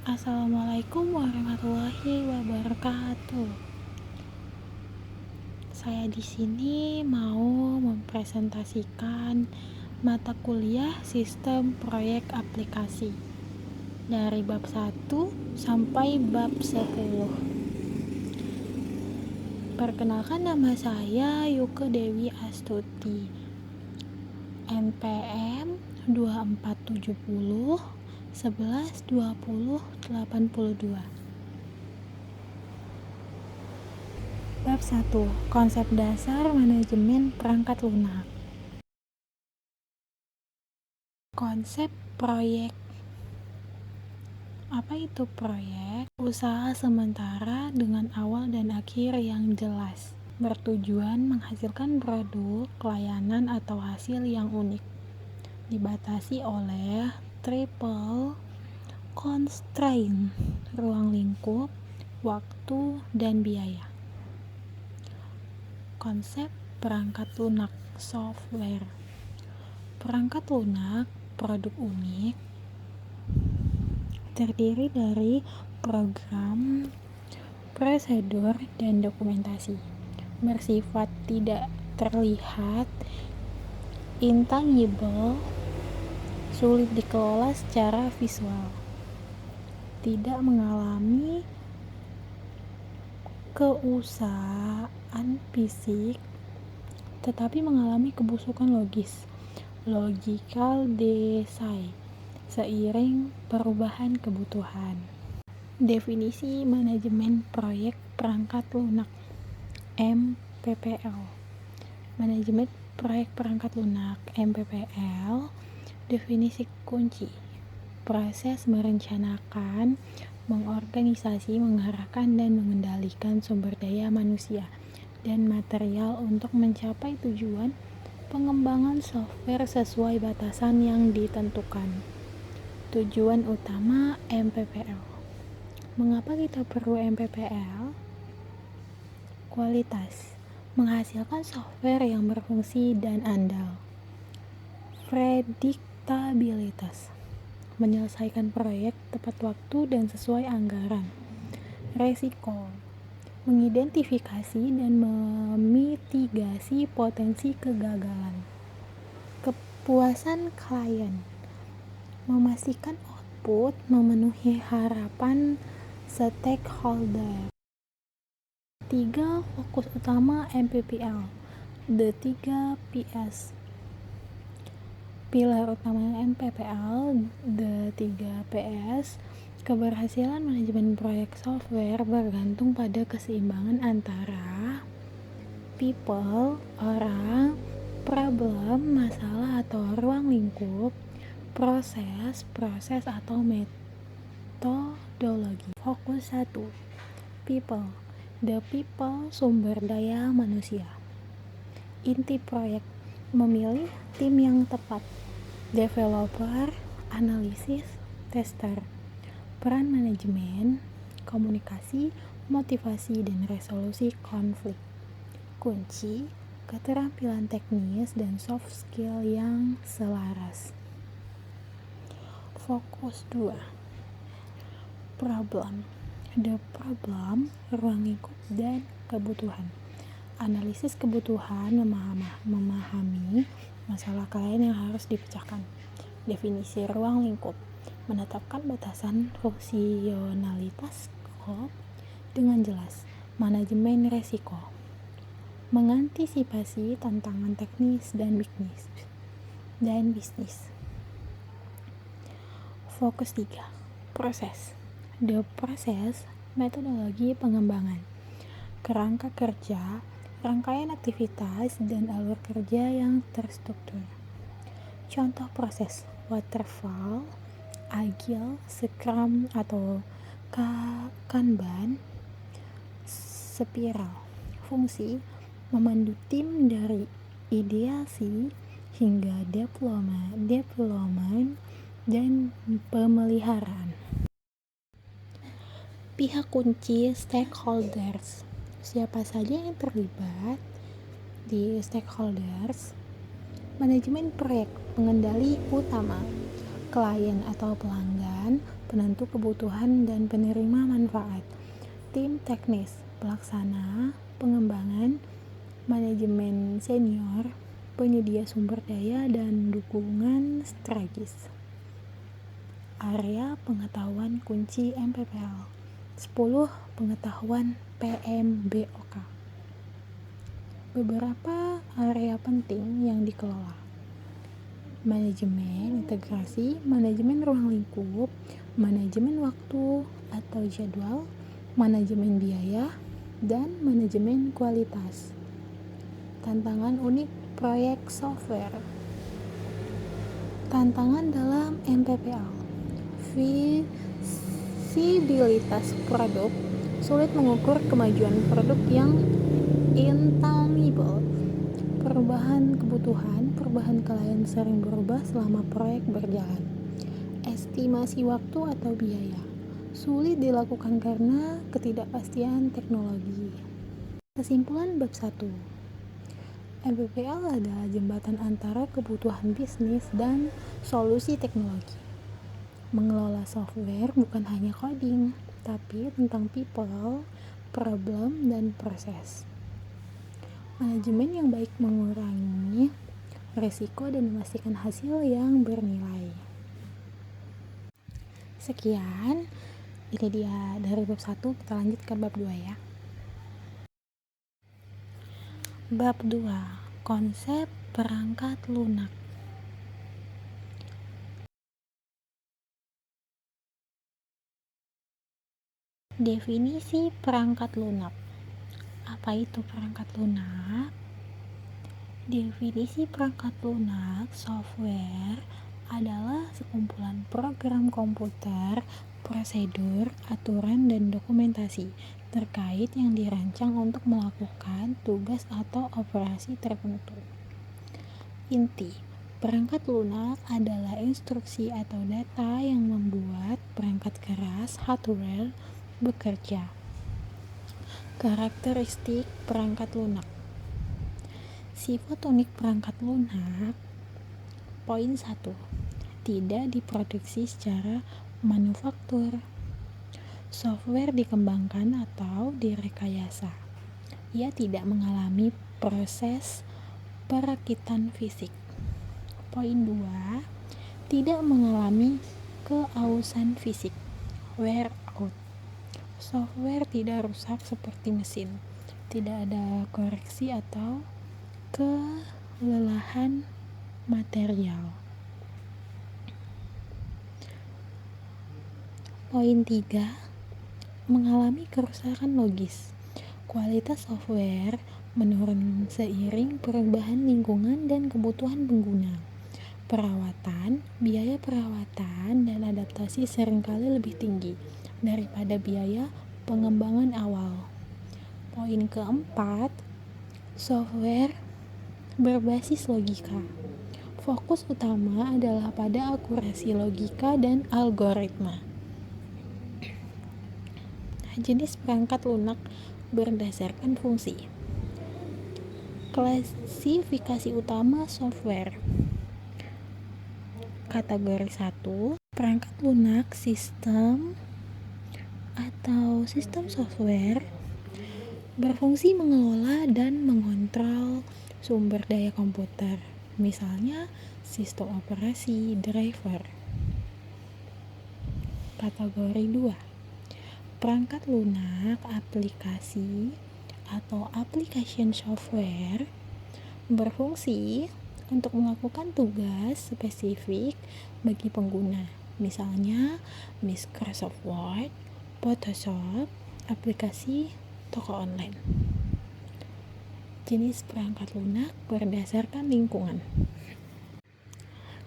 Assalamualaikum warahmatullahi wabarakatuh. Saya di sini mau mempresentasikan mata kuliah Sistem Proyek Aplikasi dari bab 1 sampai bab 10. Perkenalkan, nama saya Yuke Dewi Astuti, NPM 2470 11 20 82. Bab 1. Konsep dasar manajemen perangkat lunak. Konsep proyek. Apa itu proyek? Usaha sementara dengan awal dan akhir yang jelas, bertujuan menghasilkan produk, layanan, atau hasil yang unik. Dibatasi oleh triple constraint, ruang lingkup, waktu, dan biaya. Konsep perangkat lunak software. Perangkat lunak produk unik, terdiri dari program, prosedur, dan dokumentasi. Bersifat tidak terlihat, intangible, sulit dikelola secara visual, tidak mengalami keusahaan fisik, tetapi mengalami kebusukan logis, logical design, seiring perubahan kebutuhan. Definisi manajemen proyek perangkat lunak MPPL. Manajemen proyek perangkat lunak MPPL. Definisi kunci: proses merencanakan, mengorganisasi, mengarahkan, dan mengendalikan sumber daya manusia dan material untuk mencapai tujuan pengembangan software sesuai batasan yang ditentukan. Tujuan utama MPPL. Mengapa kita perlu MPPL? Kualitas: menghasilkan software yang berfungsi dan andal. Prediktabilitas: menyelesaikan proyek tepat waktu dan sesuai anggaran. Resiko: mengidentifikasi dan memitigasi potensi kegagalan. Kepuasan klien: memastikan output memenuhi harapan stakeholder. 3 fokus utama MPPL. The 3 Ps. Pilar utama MPPL, The 3 Ps. Keberhasilan manajemen proyek software bergantung pada keseimbangan antara people, orang, problem, masalah atau ruang lingkup, proses atau metodologi. Fokus 1. People. The people, sumber daya manusia. Inti proyek: memilih tim yang tepat, developer, analisis, tester. Peran manajemen: komunikasi, motivasi, dan resolusi konflik. Kunci: keterampilan teknis dan soft skill yang selaras. Fokus 2. Problem. The problem, ruang lingkup, dan kebutuhan. Analisis kebutuhan, memahami masalah klien yang harus dipecahkan. Definisi ruang lingkup: menetapkan batasan fungsionalitas skop dengan jelas. Manajemen resiko: mengantisipasi tantangan teknis dan bisnis. Fokus 3. Proses. The process, metodologi pengembangan. Kerangka kerja, rangkaian aktivitas, dan alur kerja yang terstruktur. Contoh proses: waterfall, agile, scrum atau kanban, spiral. Fungsi: memandu tim dari ideasi hingga development dan pemeliharaan. Pihak kunci stakeholders. Siapa saja yang terlibat di stakeholders? Manajemen proyek, pengendali utama, klien atau pelanggan, penentu kebutuhan dan penerima manfaat. Tim teknis, pelaksana, pengembangan, manajemen senior, penyedia sumber daya dan dukungan strategis. Area pengetahuan kunci MPPL. 10. Pengetahuan PMBOK. Beberapa area penting yang dikelola: manajemen integrasi, manajemen ruang lingkup, manajemen waktu atau jadwal, manajemen biaya, dan manajemen kualitas. Tantangan unik proyek software. Tantangan dalam MPPL: visibilitas produk, sulit mengukur kemajuan produk yang intangible. Perubahan kebutuhan, perubahan klien sering berubah selama proyek berjalan. Estimasi waktu atau biaya, sulit dilakukan karena ketidakpastian teknologi. Kesimpulan bab 1. MPPL adalah jembatan antara kebutuhan bisnis dan solusi teknologi. Mengelola software bukan hanya coding, tapi tentang people, problem, dan proses. Manajemen yang baik mengurangi risiko dan memastikan hasil yang bernilai. Sekian, ini dia dari bab 1, kita lanjut ke bab 2 ya. Bab 2, konsep perangkat lunak. Definisi perangkat lunak. Apa itu perangkat lunak? Definisi perangkat lunak software adalah sekumpulan program komputer, prosedur, aturan, dan dokumentasi terkait yang dirancang untuk melakukan tugas atau operasi tertentu. Inti, perangkat lunak adalah instruksi atau data yang membuat perangkat keras hardware bekerja. Karakteristik perangkat lunak. Sifat unik perangkat lunak. Poin 1. Tidak diproduksi secara manufaktur. Software dikembangkan atau direkayasa. Ia tidak mengalami proses perakitan fisik. Poin 2. Tidak mengalami keausan fisik. Wear out. Software tidak rusak seperti mesin. Tidak ada koreksi atau kelelahan material. Poin 3. Mengalami kerusakan logis. Kualitas software menurun seiring perubahan lingkungan dan kebutuhan pengguna. Perawatan, biaya perawatan dan adaptasi seringkali lebih tinggi daripada biaya pengembangan awal. Poin keempat, software berbasis logika. Fokus utama adalah pada akurasi logika dan algoritma. Jenis perangkat lunak berdasarkan fungsi. Klasifikasi utama software. Kategori 1, perangkat lunak sistem atau sistem software berfungsi mengelola dan mengontrol sumber daya komputer, misalnya sistem operasi, driver. Kategori 2, perangkat lunak aplikasi atau application software berfungsi untuk melakukan tugas spesifik bagi pengguna, misalnya Microsoft Word, Photoshop, aplikasi toko online. Jenis perangkat lunak berdasarkan lingkungan.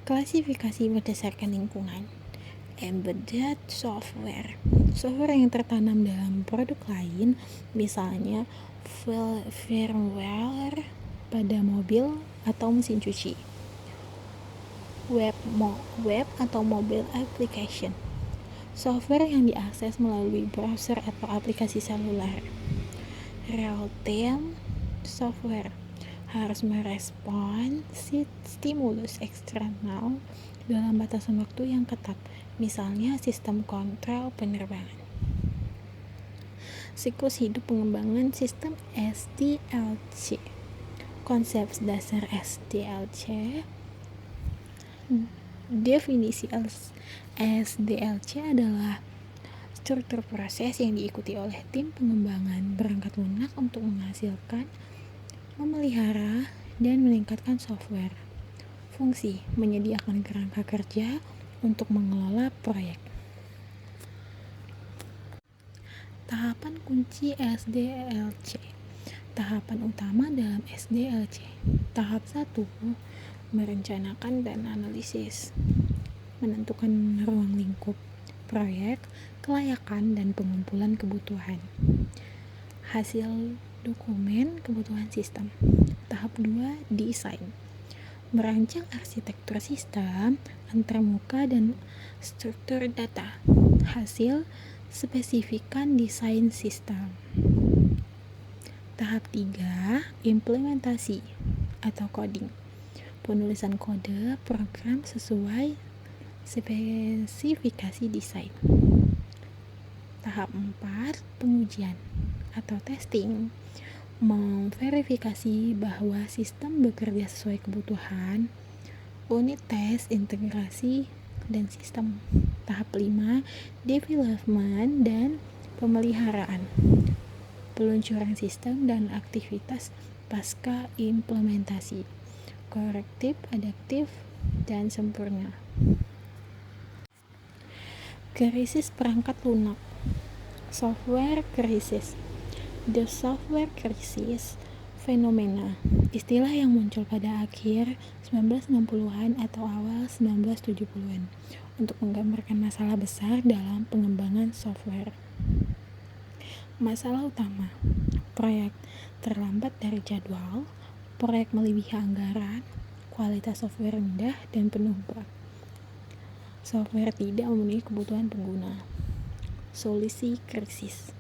Klasifikasi berdasarkan lingkungan. Embedded software, software yang tertanam dalam produk lain, misalnya firmware pada mobil atau mesin cuci. Web atau mobile application, software yang diakses melalui browser atau aplikasi seluler. Real-time software harus merespon stimulus eksternal dalam batasan waktu yang ketat, misalnya sistem kontrol penerbangan. Siklus hidup pengembangan sistem SDLC. Konsep dasar SDLC. Definisi SDLC adalah struktur proses yang diikuti oleh tim pengembangan perangkat lunak untuk menghasilkan, memelihara, dan meningkatkan software. Fungsi: menyediakan kerangka kerja untuk mengelola proyek. Tahapan kunci SDLC. Tahapan utama dalam SDLC. Tahap 1, merencanakan dan analisis. Menentukan ruang lingkup proyek, kelayakan, dan pengumpulan kebutuhan. Hasil dokumen kebutuhan sistem. Tahap 2, desain. Merancang arsitektur sistem, antarmuka, dan struktur data. Hasil spesifikan desain sistem. Tahap 3, implementasi atau coding. Penulisan kode program sesuai spesifikasi desain. Tahap 4, pengujian atau testing. Memverifikasi bahwa sistem bekerja sesuai kebutuhan. Unit tes, integrasi, dan sistem. Tahap 5, development dan pemeliharaan. Peluncuran sistem dan aktivitas pasca implementasi. Korektif, adaptif, dan sempurna. Krisis perangkat lunak. Software krisis. The software crisis fenomena, istilah yang muncul pada akhir 1960-an atau awal 1970-an untuk menggambarkan masalah besar dalam pengembangan software. Masalah utama: proyek terlambat dari jadwal, proyek melebihi anggaran, kualitas software rendah dan penuh bug. Software tidak memenuhi kebutuhan pengguna. Solusi krisis: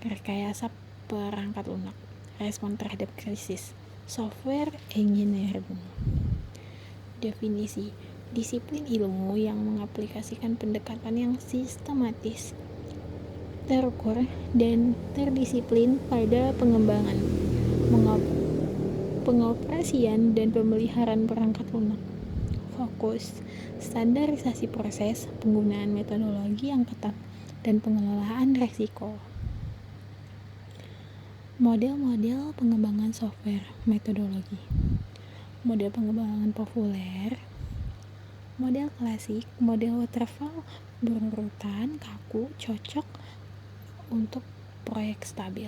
rekayasa perangkat lunak. Respon terhadap krisis: software engineering. Definisi: disiplin ilmu yang mengaplikasikan pendekatan yang sistematis, terukur, dan terdisiplin pada pengembangan, pengoperasian, dan pemeliharaan perangkat lunak. Fokus: standarisasi proses, penggunaan metodologi yang ketat, dan pengelolaan risiko. Model-model pengembangan software, metodologi. Model pengembangan populer, model klasik, model waterfall berurutan, kaku, cocok untuk proyek stabil.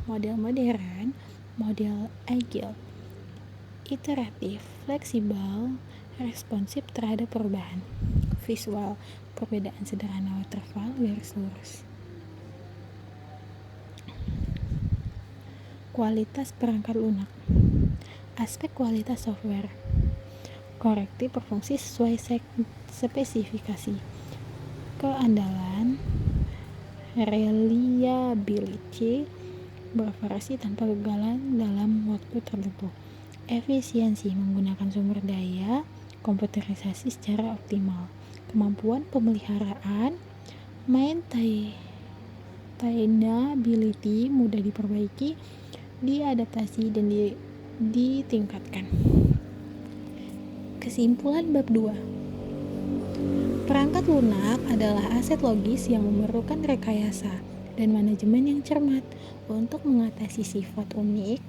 Model modern, model agile, iteratif, fleksibel, responsif terhadap perubahan. Visual: perbedaan sederhana waterfall garis lurus. Kualitas perangkat lunak. Aspek kualitas software: korektif, berfungsi sesuai spesifikasi. Keandalan, reliability, beroperasi tanpa kegagalan dalam waktu tertentu. Efisiensi, menggunakan sumber daya komputerisasi secara optimal. Kemampuan pemeliharaan, maintainability, mudah diperbaiki, diadaptasi, dan ditingkatkan. Kesimpulan bab 2. Perangkat lunak adalah aset logis yang memerlukan rekayasa dan manajemen yang cermat untuk mengatasi sifat unik,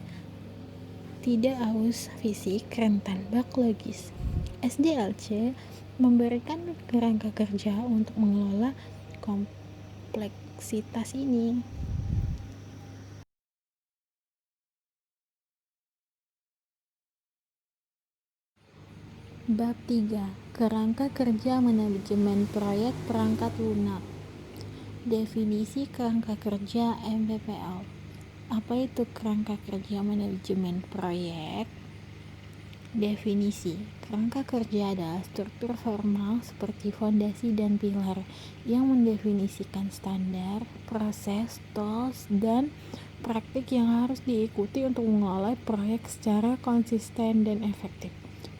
tidak aus fisik, rentan bug logis. SDLC memberikan kerangka kerja untuk mengelola kompleksitas ini. Bab 3. Kerangka kerja manajemen proyek perangkat lunak. Definisi kerangka kerja MPPL. Apa itu kerangka kerja manajemen proyek? Definisi: kerangka kerja adalah struktur formal seperti fondasi dan pilar yang mendefinisikan standar, proses, tools, dan praktik yang harus diikuti untuk mengelola proyek secara konsisten dan efektif.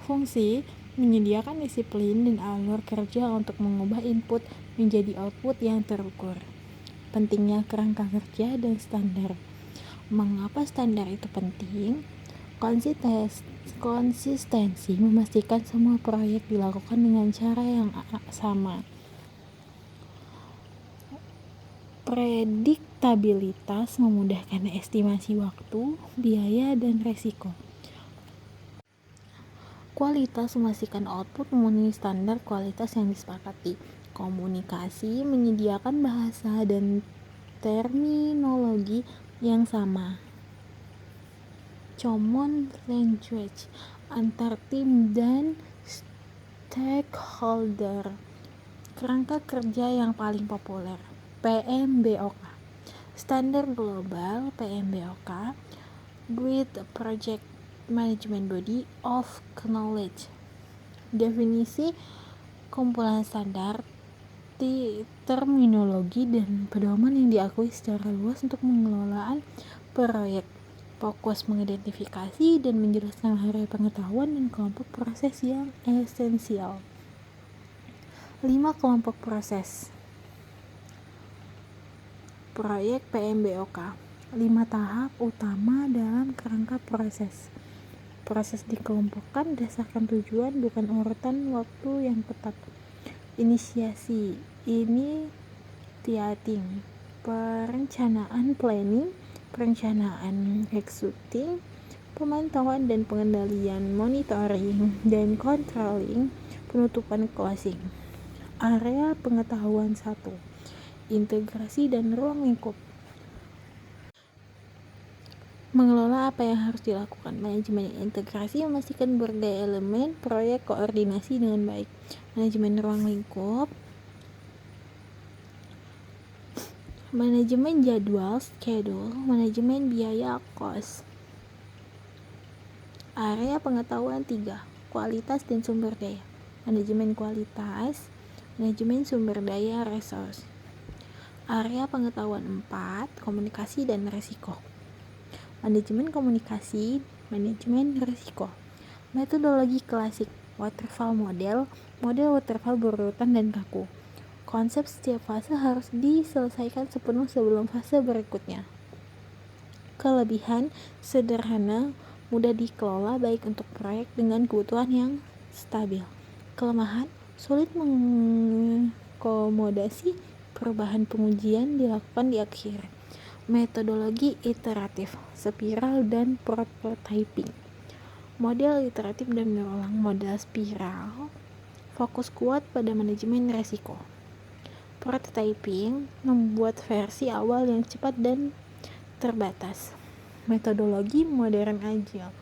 Fungsi: menyediakan disiplin dan alur kerja untuk mengubah input menjadi output yang terukur. Pentingnya kerangka kerja dan standar. Mengapa standar itu penting? Konsistensi memastikan semua proyek dilakukan dengan cara yang sama. Prediktabilitas memudahkan estimasi waktu, biaya, dan resiko. Kualitas memastikan output memenuhi standar kualitas yang disepakati. Komunikasi menyediakan bahasa dan terminologi yang sama. Common language antar tim dan stakeholder. Kerangka kerja yang paling populer, PMBOK. Standar global PMBOK, Great Project Management Body of Knowledge. Definisi kumpulan standar, terminologi dan pedoman yang diakui secara luas untuk pengelolaan proyek. Fokus mengidentifikasi dan menjelaskan area pengetahuan dan kelompok proses yang esensial. 5 kelompok proses proyek PMBOK. 5 tahap utama dalam kerangka proses. Proses dikelompokkan berdasarkan tujuan, bukan urutan waktu yang ketat. Inisiasi, initiating, perencanaan planning, perencanaan executing, pemantauan dan pengendalian, monitoring dan controlling, penutupan closing. Area pengetahuan 1, integrasi dan ruang lingkup. Mengelola apa yang harus dilakukan. Manajemen integrasi memastikan berbagai elemen proyek koordinasi dengan baik. Manajemen ruang lingkup, manajemen jadwal schedule, manajemen biaya cost. Area pengetahuan 3, kualitas dan sumber daya. Manajemen kualitas, manajemen sumber daya resource. Area pengetahuan 4, komunikasi dan risiko. Manajemen komunikasi, manajemen risiko. Metodologi klasik, waterfall model waterfall berurutan dan kaku. Konsep setiap fase harus diselesaikan sepenuh sebelum fase berikutnya. Kelebihan, sederhana, mudah dikelola baik untuk proyek dengan kebutuhan yang stabil. Kelemahan, sulit mengakomodasi perubahan, pengujian dilakukan di akhir. Metodologi iteratif, spiral dan prototyping. Model iteratif dan berulang, model spiral, fokus kuat pada manajemen resiko. Prototyping, membuat versi awal yang cepat dan terbatas. Metodologi modern agile,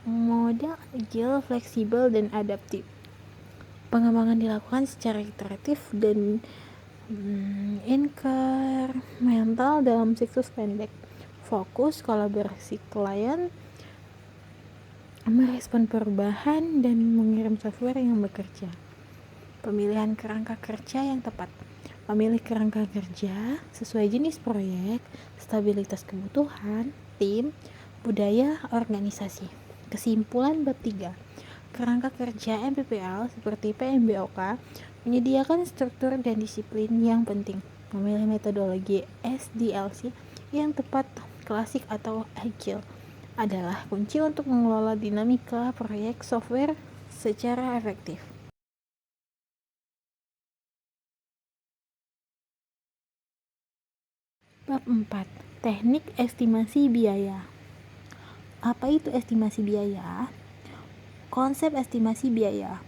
model agile, fleksibel dan adaptif. Pengembangan dilakukan secara iteratif dan incremental dalam siklus pendek. Fokus kolaborasi klien, merespon perubahan dan mengirim software yang bekerja. Pemilihan kerangka kerja yang tepat. Memilih kerangka kerja sesuai jenis proyek, stabilitas kebutuhan, tim, budaya, organisasi. Kesimpulan bab 3. Kerangka kerja MPPL seperti PMBOK menyediakan struktur dan disiplin yang penting. Memilih metodologi SDLC yang tepat, klasik atau agile, adalah kunci untuk mengelola dinamika proyek software secara efektif. Bab 4. Teknik estimasi biaya. Apa itu estimasi biaya? Konsep estimasi biaya,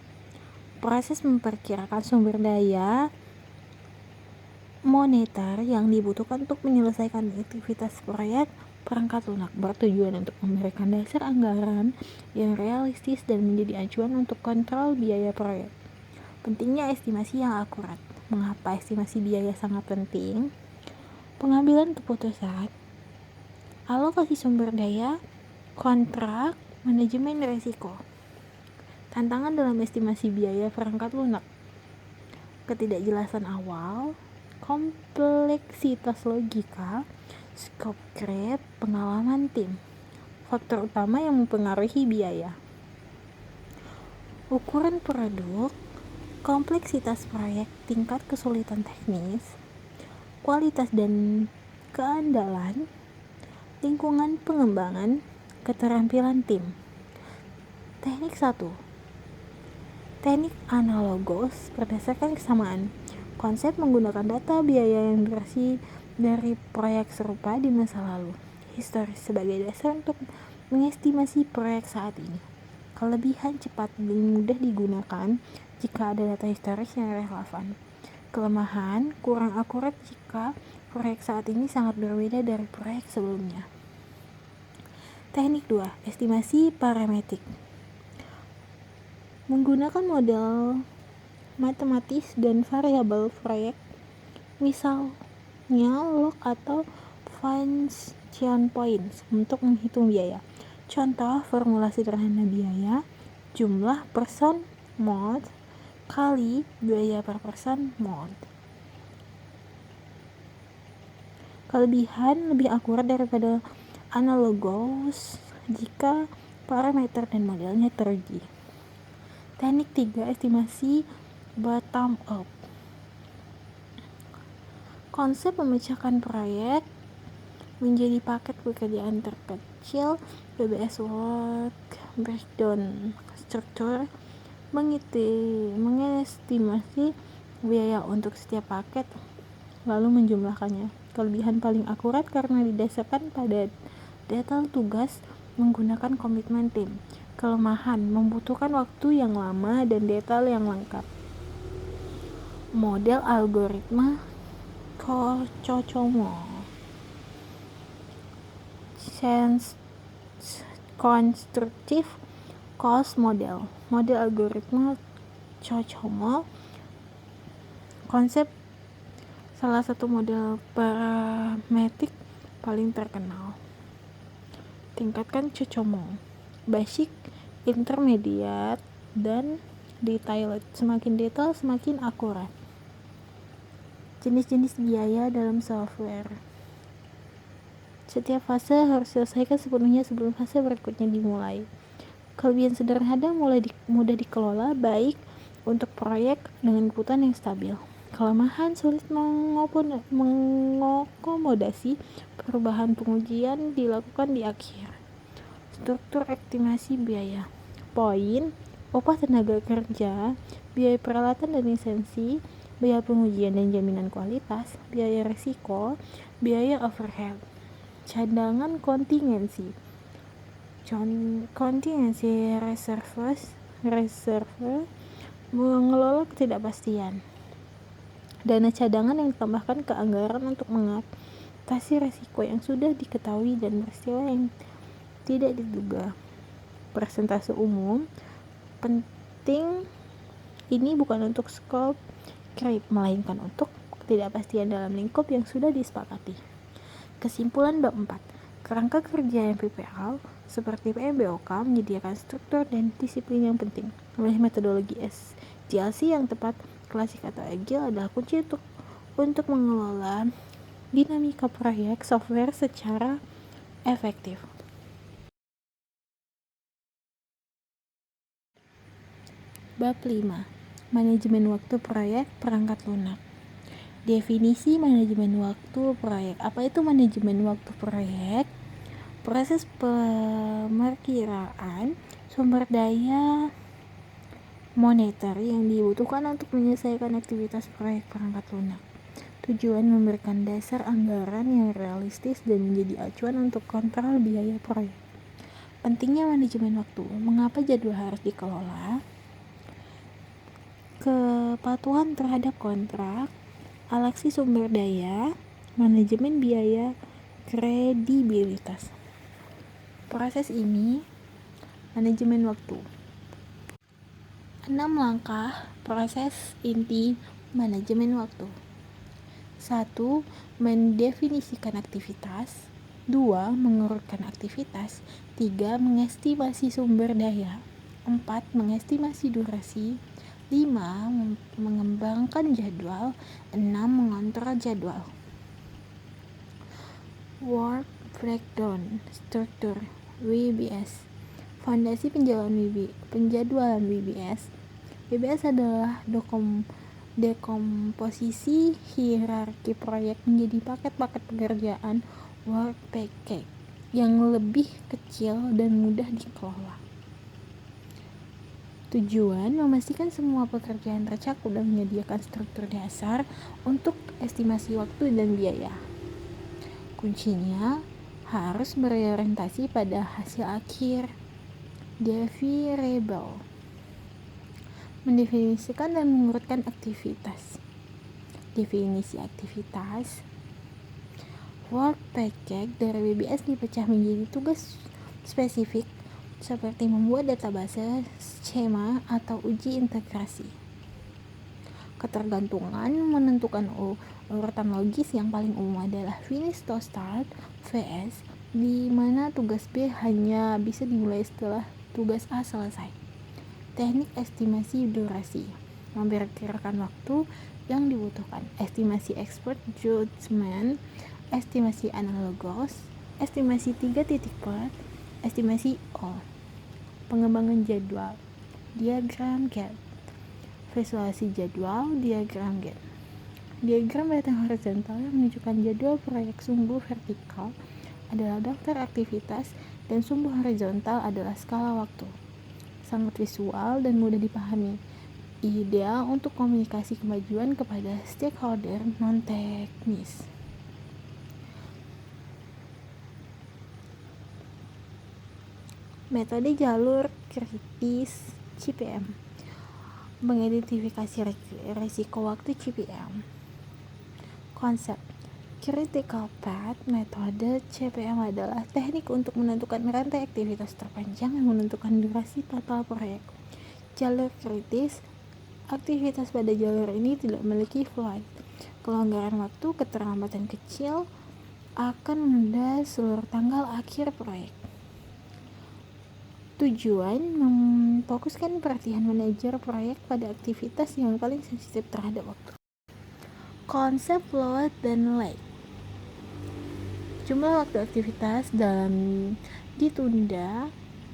proses memperkirakan sumber daya moneter yang dibutuhkan untuk menyelesaikan aktivitas proyek. Perangkat lunak bertujuan untuk memberikan dasar anggaran yang realistis dan menjadi acuan untuk kontrol biaya proyek. Pentingnya estimasi yang akurat. Mengapa estimasi biaya sangat penting? Pengambilan keputusan, alokasi sumber daya, kontrak, manajemen risiko. Tantangan dalam estimasi biaya perangkat lunak: ketidakjelasan awal, kompleksitas logika, scope creep, pengalaman tim. Faktor utama yang mempengaruhi biaya. ukuran produk, kompleksitas proyek, tingkat kesulitan teknis, kualitas dan keandalan, lingkungan pengembangan, keterampilan tim. Teknik 1. Teknik analogos berdasarkan kesamaan. Konsep menggunakan data biaya yang durasi dari proyek serupa di masa lalu, historis sebagai dasar untuk mengestimasi proyek saat ini. Kelebihan cepat dan mudah digunakan jika ada data historis yang relevan. Kelemahan kurang akurat jika proyek saat ini sangat berbeda dari proyek sebelumnya. Teknik 2. Estimasi parametrik. Menggunakan model matematis dan variabel proyek, misalnya log atau function points untuk menghitung biaya. Contoh formula sederhana biaya, jumlah person month kali biaya per person month. Kelebihan lebih akurat daripada analogos jika parameter dan modelnya teruji. Teknik 3. Estimasi bottom up. Konsep memecahkan proyek menjadi paket pekerjaan terkecil, BBS work breakdown struktur, mengestimasi biaya untuk setiap paket lalu menjumlahkannya. Kelebihan paling akurat karena didasarkan pada detail tugas menggunakan komitmen tim. Kelemahan membutuhkan waktu yang lama dan detail yang lengkap. Model algoritma COCOMO. Constructive Cost Model. Model algoritma COCOMO konsep salah satu model parametrik paling terkenal. Tingkatkan COCOMO. Basic, intermediate, dan detailed. Semakin detail, semakin akurat. Jenis-jenis biaya dalam software. Setiap fase harus diselesaikan sepenuhnya sebelum fase berikutnya dimulai. Kelebihan sederhana mudah dikelola, baik untuk proyek dengan kebutuhan yang stabil. Kelemahan sulit mengakomodasi perubahan, pengujian dilakukan di akhir. Struktur estimasi biaya. Poin, upah tenaga kerja, biaya peralatan dan lisensi, biaya pengujian dan jaminan kualitas, biaya risiko, biaya overhead. Cadangan kontingensi. Kontingensi reserve mengelola ketidakpastian. Dana cadangan yang ditambahkan ke anggaran untuk mengatasi risiko yang sudah diketahui dan peristiwa yang tidak diduga. Persentase umum penting ini bukan untuk scope creep, melainkan untuk ketidakpastian dalam lingkup yang sudah disepakati. Kesimpulan bab 4. Kerangka kerja MPPL seperti PMBOK menyediakan struktur dan disiplin yang penting. Oleh metodologi SGLC yang tepat, klasik atau agile adalah kunci untuk mengelola dinamika proyek software secara efektif. Bab 5. Manajemen waktu proyek perangkat lunak. Definisi manajemen waktu proyek. Apa itu manajemen waktu proyek? Proses pemerkiraan sumber daya moneter yang dibutuhkan untuk menyelesaikan aktivitas proyek perangkat lunak. Tujuan memberikan dasar anggaran yang realistis dan menjadi acuan untuk kontrol biaya proyek. Pentingnya manajemen waktu. Mengapa jadwal harus dikelola? Kepatuhan terhadap kontrak, alokasi sumber daya, manajemen biaya, kredibilitas. Proses ini manajemen waktu. 6 langkah proses inti manajemen waktu. 1. Mendefinisikan aktivitas. 2. Mengurutkan aktivitas. 3. Mengestimasi sumber daya. 4. Mengestimasi durasi. 5. Mengembangkan jadwal. 6. mengontrol jadwal. Work breakdown struktur WBS. Fondasi penjadwalan WBS. WBS adalah dekomposisi hierarki proyek menjadi paket-paket pekerjaan work package yang lebih kecil dan mudah dikelola. Tujuan memastikan semua pekerjaan tercakup dan menyediakan struktur dasar untuk estimasi waktu dan biaya. Kuncinya harus berorientasi pada hasil akhir. Deliverable. Mendefinisikan dan mengurutkan aktivitas. Definisi aktivitas. Work package dari WBS dipecah menjadi tugas spesifik seperti membuat database, skema, atau uji integrasi. Ketergantungan menentukan urutan logis yang paling umum adalah finish to start vs di mana tugas B hanya bisa dimulai setelah tugas A selesai. Teknik estimasi durasi memperkirakan waktu yang dibutuhkan. Estimasi expert judgment, estimasi analogos, estimasi 3 titik part, estimasi O. Pengembangan jadwal, diagram Gantt. Visualisasi jadwal, diagram Gantt. Diagram batang horizontal yang menunjukkan jadwal proyek sumbu vertikal adalah daftar aktivitas dan sumbu horizontal adalah skala waktu. Sangat visual dan mudah dipahami. Ideal untuk komunikasi kemajuan kepada stakeholder non-teknis. Metode jalur kritis CPM. Mengidentifikasi risiko waktu CPM. Konsep Critical Path metode CPM adalah teknik untuk menentukan rantai aktivitas terpanjang yang menentukan durasi total proyek. Jalur kritis, aktivitas pada jalur ini tidak memiliki flight. Kelonggaran waktu, keterlambatan kecil akan menunda seluruh tanggal akhir proyek. Tujuan memfokuskan perhatian manajer proyek pada aktivitas yang paling sensitif terhadap waktu. Konsep load dan lag. Jumlah waktu aktivitas dalam ditunda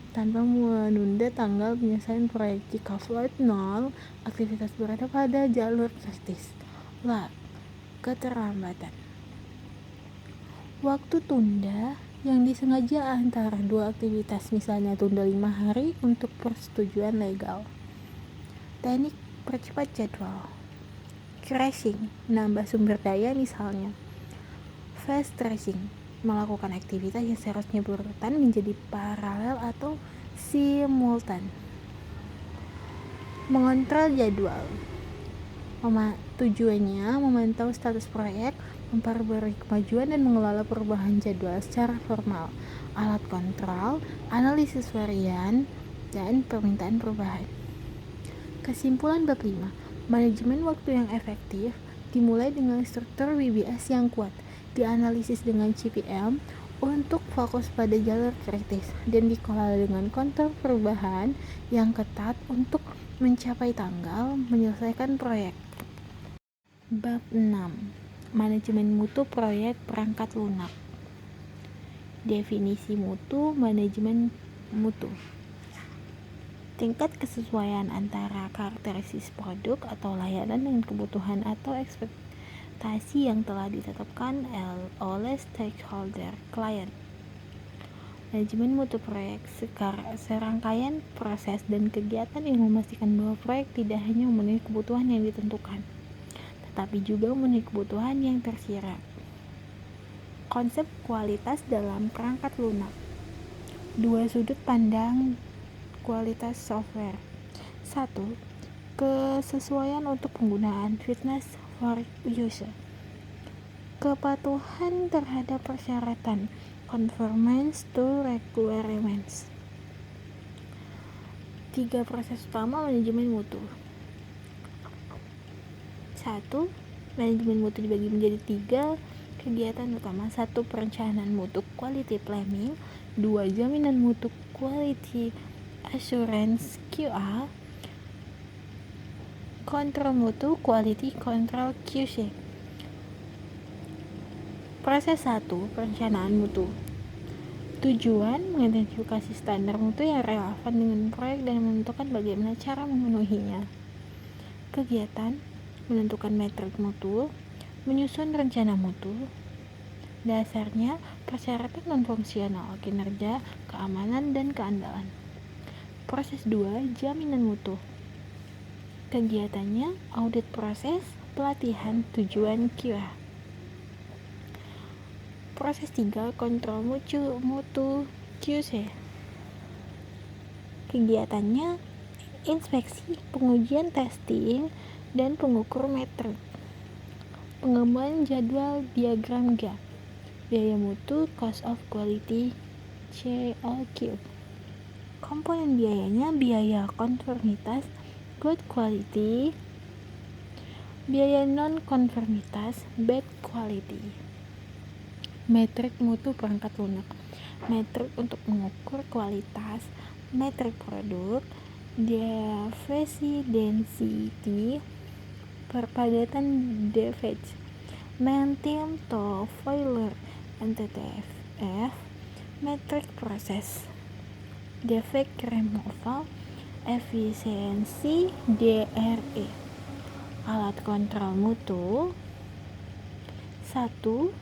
tanpa menunda tanggal penyelesaian proyek. Jika float 0, aktivitas berada pada jalur kritis. Lag, keterlambatan. Waktu tunda yang disengaja antara dua aktivitas, misalnya tunda 5 hari untuk persetujuan legal. Teknik percepat jadwal. Crashing, menambah sumber daya misalnya. Fast tracing, melakukan aktivitas yang seharusnya berurutan menjadi paralel atau simultan. Mengontrol jadwal. Tujuannya memantau status proyek, memperbarui kemajuan dan mengelola perubahan jadwal secara formal. Alat kontrol, analisis varian, dan permintaan perubahan. Kesimpulan bab 5. Manajemen waktu yang efektif dimulai dengan struktur WBS yang kuat, dianalisis dengan CPM untuk fokus pada jalur kritis, dan dikelola dengan kontrol perubahan yang ketat untuk mencapai tanggal menyelesaikan proyek. Bab 6. Manajemen mutu proyek perangkat lunak. Definisi mutu, manajemen mutu. Tingkat kesesuaian antara karakteristik produk atau layanan dengan kebutuhan atau ekspektasi yang telah ditetapkan oleh stakeholder klien. Manajemen mutu proyek serangkaian proses dan kegiatan yang memastikan bahwa proyek tidak hanya memenuhi kebutuhan yang ditentukan, tetapi juga memenuhi kebutuhan yang tersirat. Konsep kualitas dalam perangkat lunak. Dua sudut pandang kualitas software. 1. Kesesuaian untuk penggunaan, fitness for user. Kepatuhan terhadap persyaratan, conformance to requirements. 3 proses utama manajemen mutu. 1. Manajemen mutu dibagi menjadi 3 kegiatan utama. 1. Perencanaan mutu quality planning. 2. Jaminan mutu quality assurance QA. Kontrol mutu quality control QC. Proses 1. Perencanaan mutu. Tujuan mengidentifikasi standar mutu yang relevan dengan proyek dan menentukan bagaimana cara memenuhinya. Kegiatan menentukan metrik mutu, menyusun rencana mutu. Dasarnya persyaratan non-fungsional, kinerja, keamanan, dan keandalan. Proses 2, jaminan mutu. Kegiatannya audit proses, pelatihan, tujuan QA. Proses 3, kontrol mutu QC. Kegiatannya inspeksi, pengujian testing, dan pengukur metrik. Pengembangan jadwal diagram gap. Biaya mutu, cost of quality, COQ. Komponen biayanya biaya konformitas, good quality, biaya non-konformitas, bad quality. Metrik mutu perangkat lunak. Metrik untuk mengukur kualitas, metrik produk, diversity density, perpadatan defect, maintain to failure, NTTF, metrik proses, defect removal, efisiensi, DRE. Alat kontrol mutu 1.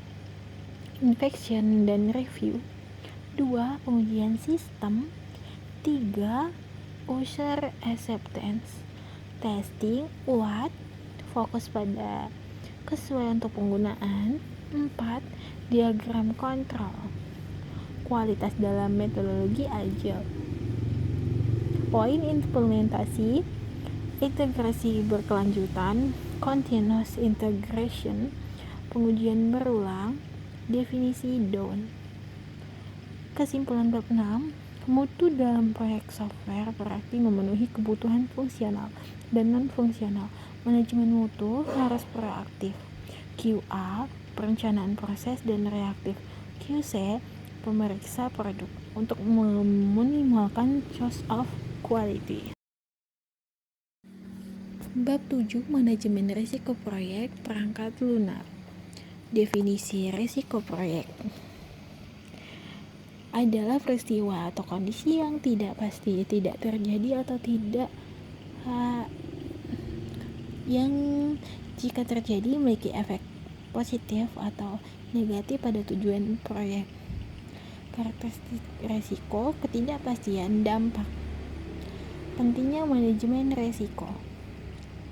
Inspection dan review. 2. Pengujian sistem. 3. User acceptance testing. UAT, fokus pada kesesuaian untuk penggunaan. 4. Diagram kontrol, kualitas dalam metodologi agile. Poin implementasi: integrasi berkelanjutan, continuous integration, pengujian berulang, definisi down. Kesimpulan bab 6, mutu dalam proyek software berarti memenuhi kebutuhan fungsional dan non-fungsional. Manajemen mutu harus proaktif. QA, perencanaan proses dan reaktif. QC, pemeriksa produk untuk meminimalkan cost of quality. Bab 7, manajemen risiko proyek perangkat lunak. Definisi risiko proyek adalah peristiwa atau kondisi yang tidak pasti, tidak terjadi atau tidak yang jika terjadi memiliki efek positif atau negatif pada tujuan proyek. Karakteristik risiko: ketidakpastian dampak. Pentingnya manajemen risiko.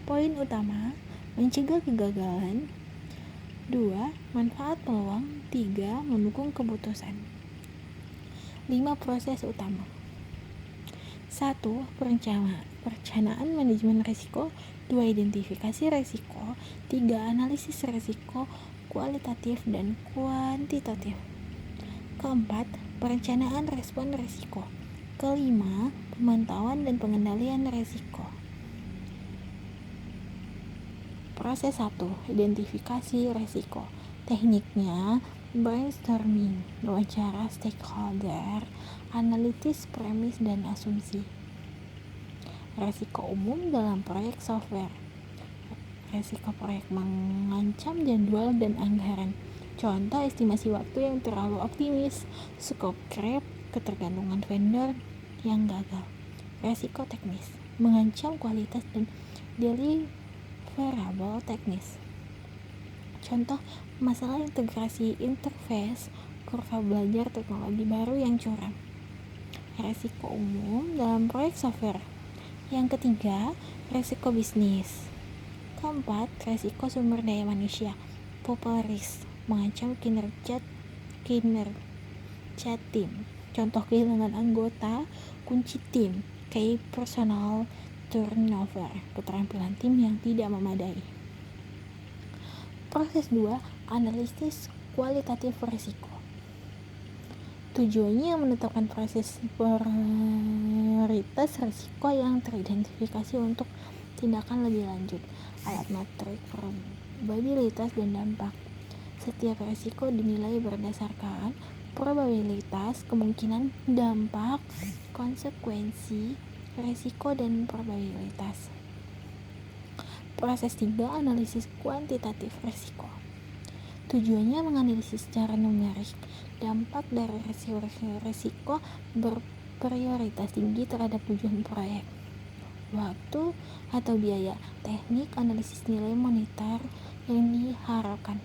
Poin utama: mencegah kegagalan. 2. Manfaat peluang. 3. Mendukung keputusan. 5 proses utama. 1. Perencanaan manajemen risiko. 2. Identifikasi risiko. 3. Analisis risiko kualitatif dan kuantitatif. Keempat, perencanaan respon risiko. Kelima, pemantauan dan pengendalian risiko. Proses 1, identifikasi risiko. Tekniknya brainstorming, wawancara stakeholder, analisis premis dan asumsi. Risiko umum dalam proyek software. Risiko proyek mengancam jadwal dan anggaran. Contoh, estimasi waktu yang terlalu optimis, scope creep, ketergantungan vendor yang gagal. Risiko teknis, mengancam kualitas dan deliverable teknis. Contoh, masalah integrasi interface, kurva belajar teknologi baru yang curam. Risiko umum dalam proyek software. Yang ketiga, risiko bisnis. Keempat, risiko sumber daya manusia, people risk, mengancam kinerja tim. Contoh, kehilangan anggota kunci tim, key personal turnover, keterampilan tim yang tidak memadai. Proses 2, analisis kualitatif risiko. Tujuannya menetapkan proses prioritas risiko yang teridentifikasi untuk tindakan lebih lanjut. Alat metrik probabilitas dan dampak. Setiap risiko dinilai berdasarkan probabilitas, kemungkinan, dampak, konsekuensi, risiko, dan probabilitas. Proses 3, analisis kuantitatif risiko. Tujuannya menganalisis secara numerik dampak dari risiko berprioritas tinggi terhadap tujuan proyek. Waktu atau biaya, teknik analisis nilai moneter yang diharapkan,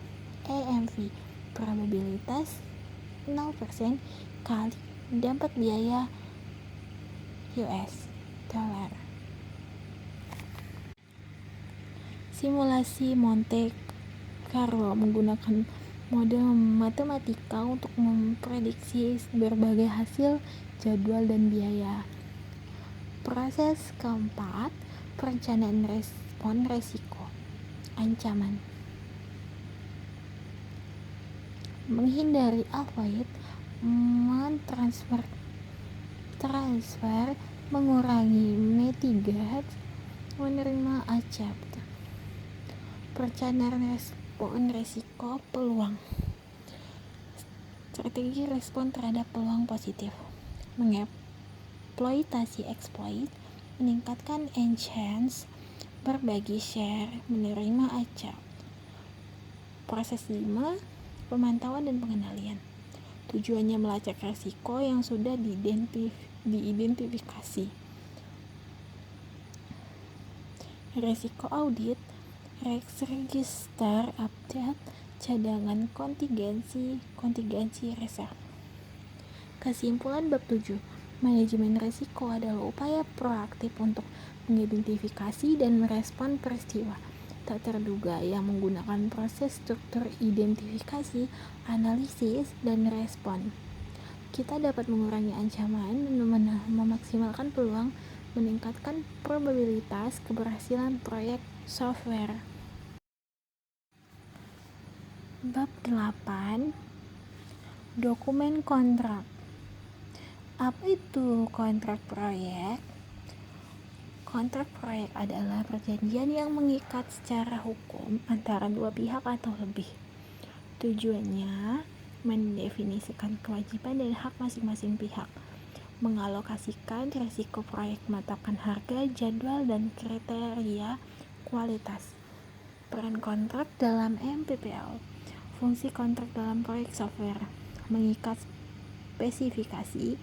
EMV, probabilitas 0% kali dampak biaya US dollar. Simulasi Monte Carlo menggunakan model matematika untuk memprediksi berbagai hasil, jadwal, dan biaya. Proses keempat, perencanaan respon resiko, ancaman. Menghindari avoid, transfer, mengurangi, mitigate, menerima, accept. Perencanaan respon resiko, peluang. Strategi respon terhadap peluang positif. Mengeksploitasi, exploit, meningkatkan, enhance, berbagi, share, menerima, accept. Proses 5, pemantauan dan pengendalian. Tujuannya melacak risiko yang sudah diidentifikasi. Risiko audit, register, update, cadangan, kontingensi, reserve. Kesimpulan bab 7, manajemen risiko adalah upaya proaktif untuk mengidentifikasi dan merespon peristiwa tak terduga yang menggunakan proses struktur identifikasi, analisis, dan respon. Kita dapat mengurangi ancaman dan memaksimalkan peluang, meningkatkan probabilitas keberhasilan proyek software. Bab 8, dokumen kontrak. Apa itu kontrak proyek? Kontrak proyek adalah perjanjian yang mengikat secara hukum antara dua pihak atau lebih. Tujuannya mendefinisikan kewajiban dan hak masing-masing pihak, mengalokasikan risiko proyek, menetapkan harga, jadwal, dan kriteria kualitas. Peran kontrak dalam MPPL. Fungsi kontrak dalam proyek software: mengikat spesifikasi,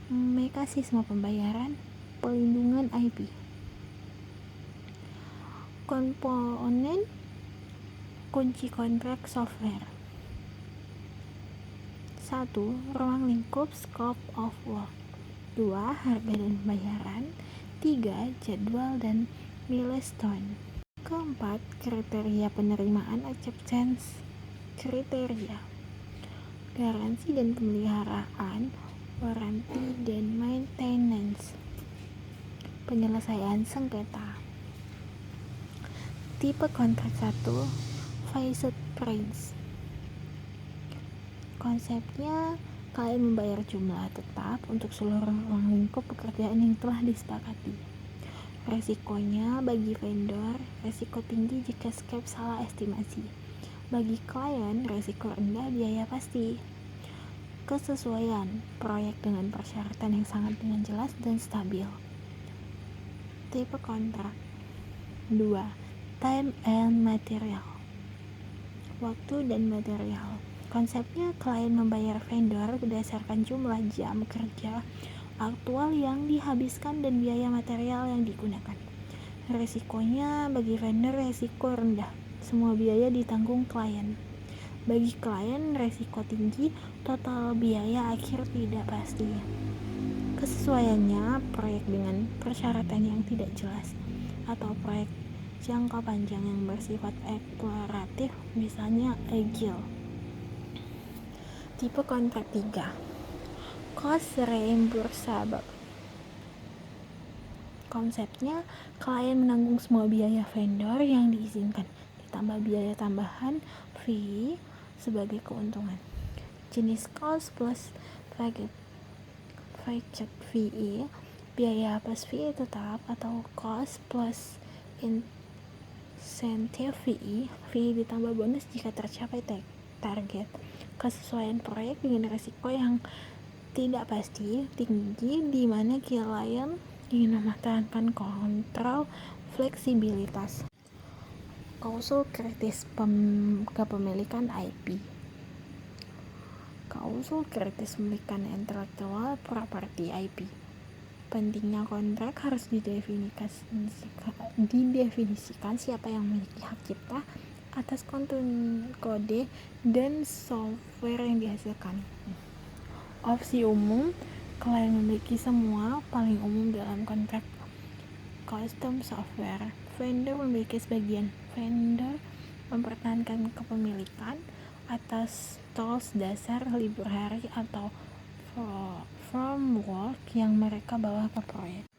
mekanisme pembayaran, pelindungan IP. Komponen kunci kontrak software. 1. Ruang lingkup scope of work. 2. Harga dan pembayaran. 3. Jadwal dan milestone. Keempat, kriteria penerimaan, acceptance kriteria. Garansi dan pemeliharaan, warranty dan maintenance. Penyelesaian sengketa. Tipe kontrak 1, phased price. Konsepnya, kalian membayar jumlah tetap untuk seluruh ruang lingkup pekerjaan yang telah disepakati. Resikonya bagi vendor, resiko tinggi jika scope salah estimasi. Bagi klien, resiko rendah, biaya pasti. Kesesuaian proyek dengan persyaratan yang sangat dengan jelas dan stabil. Tipe kontrak 2, time and material. Waktu dan material. Konsepnya, klien membayar vendor berdasarkan jumlah jam kerja aktual yang dihabiskan dan biaya material yang digunakan. Resikonya bagi vendor, resiko rendah, semua biaya ditanggung klien. Bagi klien, resiko tinggi, total biaya akhir tidak pasti. Kesesuaiannya, proyek dengan persyaratan yang tidak jelas atau proyek jangka panjang yang bersifat eksploratif, misalnya agile. Tipe kontrak 3, cost reimbursable. Konsepnya, klien menanggung semua biaya vendor yang diizinkan, ditambah biaya tambahan fee sebagai keuntungan. Jenis cost plus package fee, biaya plus fee tetap, atau cost plus incentive fee ditambah bonus jika tercapai target. Kesesuaian proyek dengan risiko yang tidak pasti tinggi, di mana klien ingin mempertahankan kontrol fleksibilitas. Klausul kritis kepemilikan IP. Klausul kritis pemilikan intellectual property IP. Pentingnya kontrak harus didefinisikan siapa yang memiliki hak cipta atas kode dan software yang dihasilkan. Opsi umum, klien memiliki semua paling umum dalam kontrak. Custom software, vendor memiliki sebagian. Vendor mempertahankan kepemilikan atas tools dasar, libur hari, atau framework yang mereka bawa ke proyek.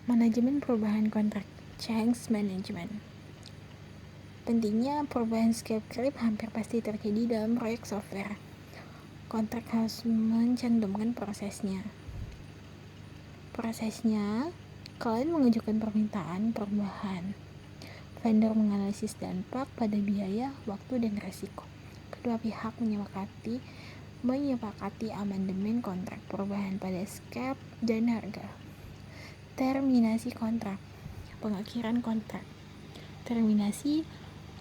Manajemen perubahan kontrak, change management. Pentingnya perubahan scope creep hampir pasti terjadi dalam proyek software. Kontrak harus mencantumkan prosesnya. Klien mengajukan permintaan perubahan. Vendor menganalisis dampak pada biaya, waktu, dan risiko. Kedua pihak menyepakati amandemen kontrak, perubahan pada scope dan harga. Terminasi kontrak, pengakhiran kontrak. Terminasi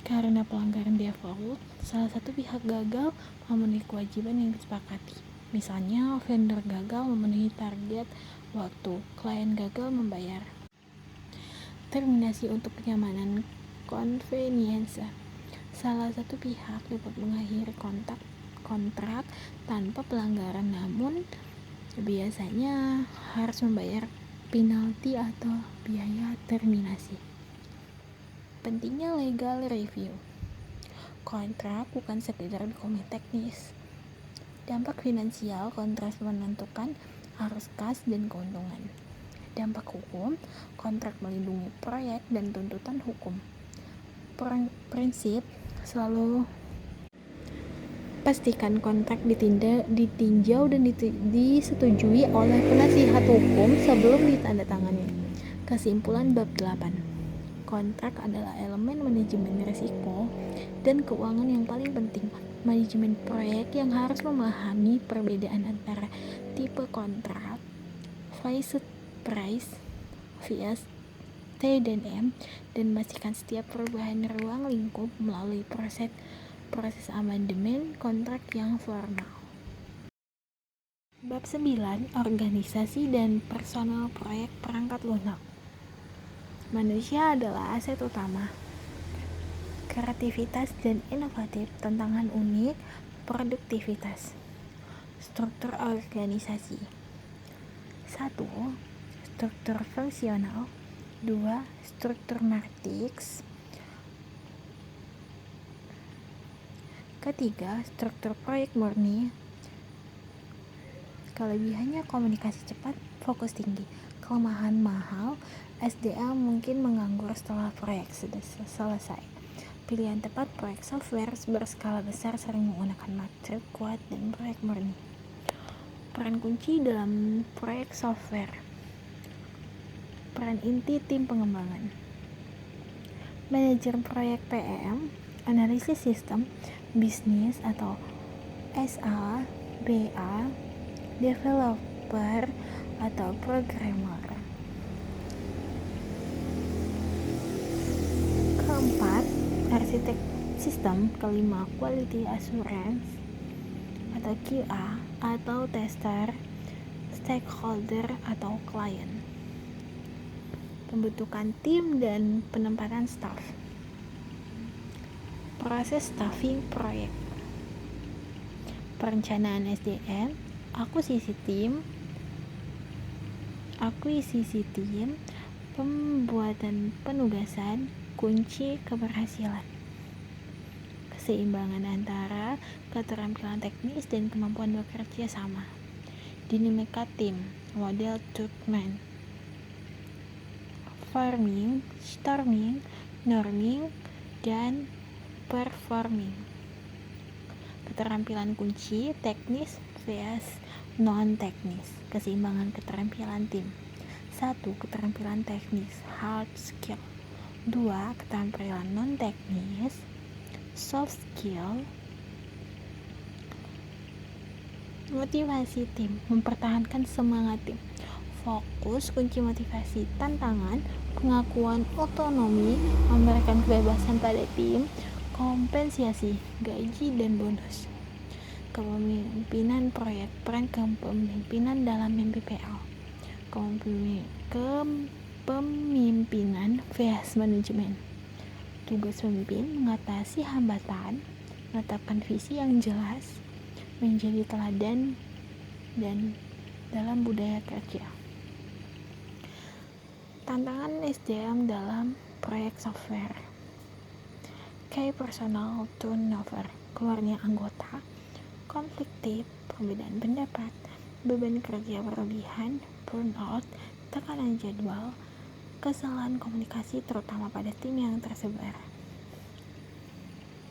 karena pelanggaran default, salah satu pihak gagal memenuhi kewajiban yang disepakati. Misalnya, vendor gagal memenuhi target waktu, klien gagal membayar. Terminasi untuk kenyamanan convenience. Salah satu pihak dapat mengakhiri kontrak tanpa pelanggaran, namun biasanya harus membayar penalti atau biaya terminasi. Pentingnya legal review. Kontrak bukan sekedar dokumen teknis. Dampak finansial kontrak menentukan arus kas dan keuntungan. Dampak hukum, kontrak melindungi proyek dan tuntutan hukum. Prinsip, selalu pastikan kontrak ditinjau dan disetujui oleh penasihat hukum sebelum ditandatangani. Kesimpulan bab 8. Kontrak adalah elemen manajemen risiko dan keuangan yang paling penting. Manajemen proyek yang harus memahami perbedaan antara tipe kontrak, fixed price, vs T dan M, dan memastikan setiap perubahan ruang lingkup melalui proses amandemen kontrak yang formal. Bab 9. Organisasi dan personal proyek perangkat lunak. Manusia adalah aset utama. Kreativitas dan inovatif, tantangan unik, produktivitas. Struktur organisasi. 1. Struktur fungsional. 2. Struktur matriks. Ketiga, struktur proyek murni. Kelebihannya komunikasi cepat, fokus tinggi. Kelemahan mahal, SDA mungkin menganggur setelah proyek sudah selesai. Pilihan tepat, proyek software berskala besar sering menggunakan matriks kuat dan proyek murni. Peran kunci dalam proyek software. Peran inti tim pengembangan. Manajer proyek PM, analisis sistem, bisnis atau SA, BA, developer atau programmer. Keempat, arsitek sistem. Kelima, quality assurance atau QA atau tester, stakeholder atau klien. Pembentukan tim dan penempatan staff. Proses staffing proyek. Perencanaan SDM, akuisisi tim, pembuatan penugasan, kunci keberhasilan. Keseimbangan antara keterampilan teknis dan kemampuan bekerja sama. Dinamika tim, model Tuckman. Farming, storming, norming, dan performing. Keterampilan kunci, teknis vs non-teknis. Keseimbangan keterampilan tim. 1. Keterampilan teknis, hard skill. 2. Keterampilan non-teknis, soft skill. Motivasi tim, mempertahankan semangat tim. Fokus kunci motivasi, tantangan, pengakuan otonomi, memberikan kebebasan pada tim, kompensasi, gaji dan bonus. Kepemimpinan proyek, peran kepemimpinan dalam MPPL. Kepemimpinan vs manajemen. Tugas pemimpin mengatasi hambatan, menetapkan visi yang jelas, menjadi teladan dan dalam budaya kerja. Tantangan SDM dalam proyek software. Key personal turnover, keluarnya anggota, konfliktif, perbedaan pendapat, beban kerja berlebihan, burnout, tekanan jadwal, kesalahan komunikasi terutama pada tim yang tersebar.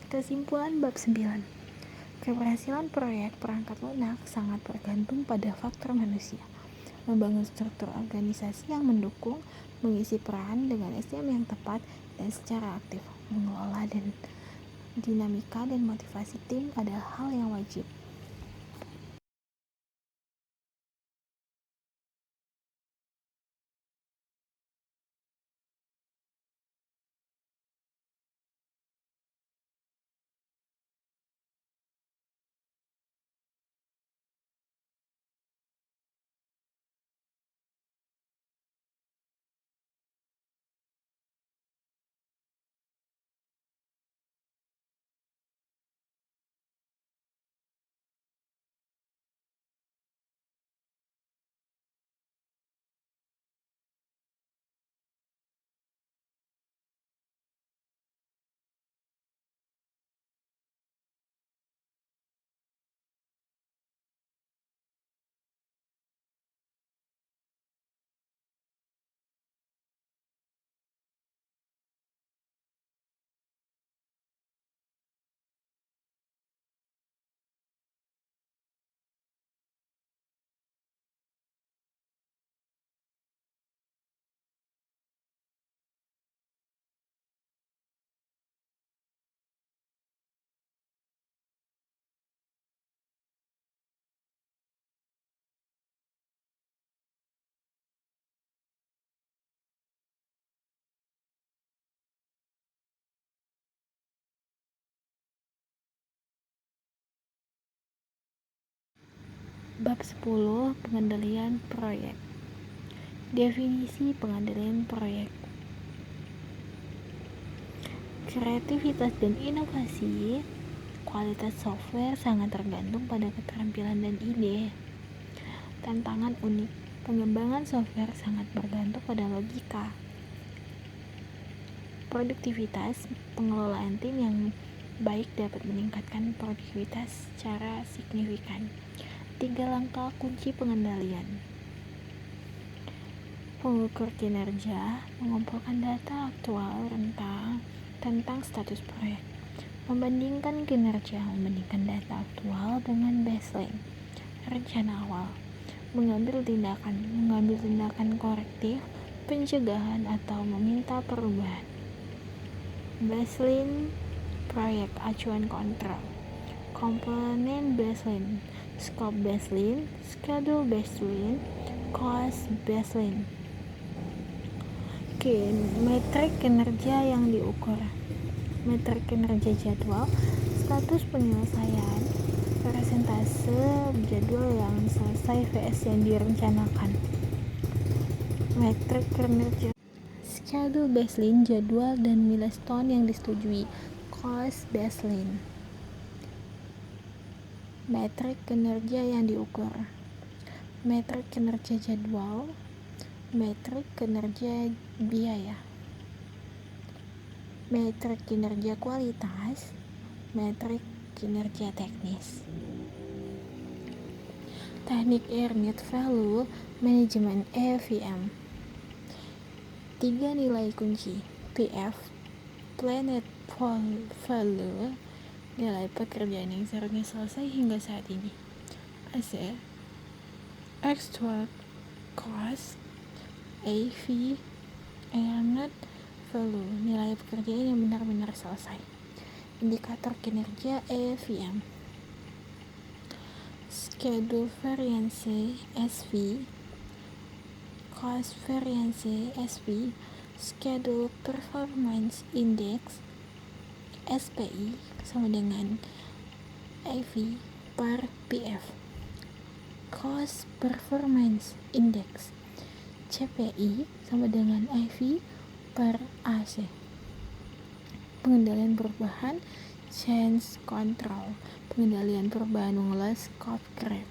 Kesimpulan bab 9. Keberhasilan proyek perangkat lunak sangat bergantung pada faktor manusia. Membangun struktur organisasi yang mendukung, mengisi peran dengan SDM yang tepat dan secara aktif, mengelola dan dinamika dan motivasi tim adalah hal yang wajib. Bab 10. Pengendalian proyek. Definisi pengendalian proyek. Kreativitas dan inovasi. Kualitas software sangat tergantung pada keterampilan dan ide. Tantangan unik. Pengembangan software sangat bergantung pada logika. Produktivitas. Pengelolaan tim yang baik dapat meningkatkan produktivitas secara signifikan. 3 langkah kunci pengendalian. Pengukur kinerja, mengumpulkan data aktual tentang status proyek. Membandingkan kinerja, membandingkan data aktual dengan baseline. Rencana awal, mengambil tindakan korektif, pencegahan atau meminta perubahan. Baseline proyek, acuan kontrol. Komponen baseline, scope baseline, schedule baseline, cost baseline. Metrik kinerja yang diukur. Metrik kinerja jadwal, status penyelesaian, persentase jadwal yang selesai vs yang direncanakan. Metrik kinerja schedule baseline, jadwal dan milestone yang disetujui. Cost baseline. Metrik kinerja yang diukur. Metrik kinerja jadwal, metrik kinerja biaya, metrik kinerja kualitas, metrik kinerja teknis. Teknik Unit Value Management (EVM). 3 nilai kunci. PF, Planet Value, nilai pekerjaan yang seharusnya selesai hingga saat ini. AC, Extract Cost. AV, Unit Value, nilai pekerjaan yang benar-benar selesai. Indikator kinerja EVM. Schedule Variance SV, Cost Variance (SV), Schedule Performance Index (SPI) sama dengan IV per PF. Cost Performance Index CPI sama dengan IV per AC. Pengendalian perubahan change control, pengendalian perubahan mengelola scope creep.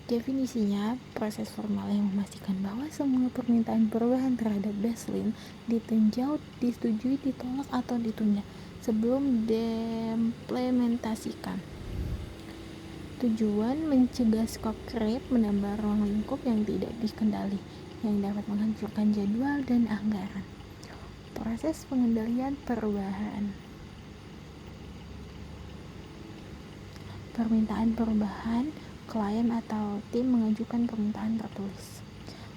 Definisinya, proses formal yang memastikan bahwa semua permintaan perubahan terhadap baseline ditinjau, disetujui, ditolak, atau ditunda sebelum diimplementasikan. Tujuan mencegah scope creep, menambah ruang lingkup yang tidak dikendali yang dapat menghancurkan jadwal dan anggaran. Proses pengendalian perubahan. Permintaan perubahan, klien atau tim mengajukan permintaan tertulis.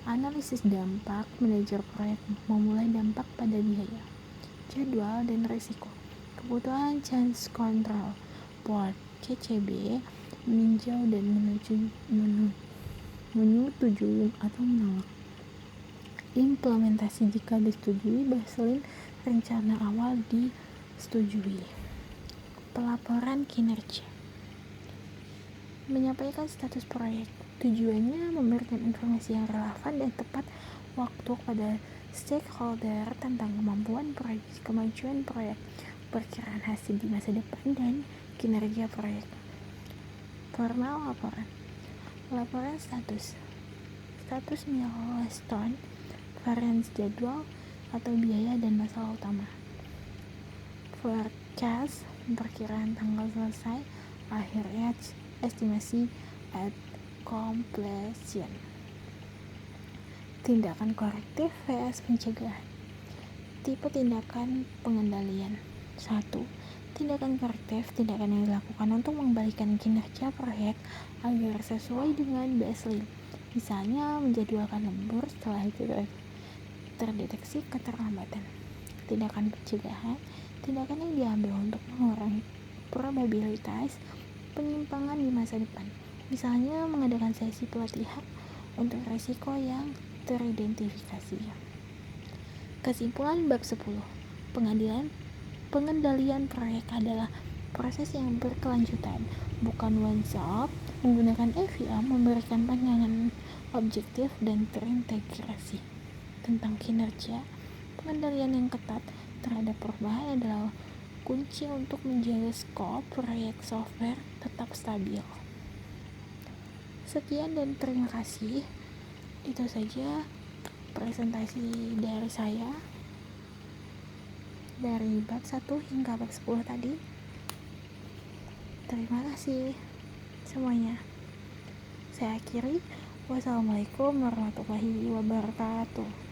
Analisis dampak, manajer proyek memulai dampak pada biaya, jadwal, dan risiko. Kebutuhan change control, board CCB meninjau dan menyetujui atau menolak. Implementasi jika disetujui, baseline rencana awal disetujui. Pelaporan kinerja. Menyampaikan status proyek. Tujuannya memberikan informasi yang relevan dan tepat waktu pada stakeholder tentang kemampuan proyek, kemajuan proyek, perkiraan hasil di masa depan, dan kinerja proyek. Formal laporan. Laporan status milestone, variance jadwal atau biaya dan masalah utama. Forecast, perkiraan tanggal selesai, akhir estimasi at completion. Tindakan korektif vs pencegahan. Tipe tindakan pengendalian. 1. Tindakan korektif, tindakan yang dilakukan untuk mengembalikan kinerja proyek agar sesuai dengan baseline. Misalnya menjadwalkan lembur setelah terdeteksi keterlambatan. Tindakan pencegahan, tindakan yang diambil untuk mengurangi probabilitas penyimpangan di masa depan. Misalnya mengadakan sesi pelatihan untuk risiko yang teridentifikasi. Kesimpulan bab 10. Pengendalian proyek adalah proses yang berkelanjutan, bukan one shot. Menggunakan EVA memberikan pandangan objektif dan terintegrasi tentang kinerja. Pengendalian yang ketat terhadap perubahan adalah kunci untuk menjaga skop proyek software tetap stabil. Sekian dan terima kasih. Itu saja presentasi dari saya dari bab 1 hingga bab 10 tadi. Terima kasih semuanya. Saya akhiri. Wassalamualaikum warahmatullahi wabarakatuh.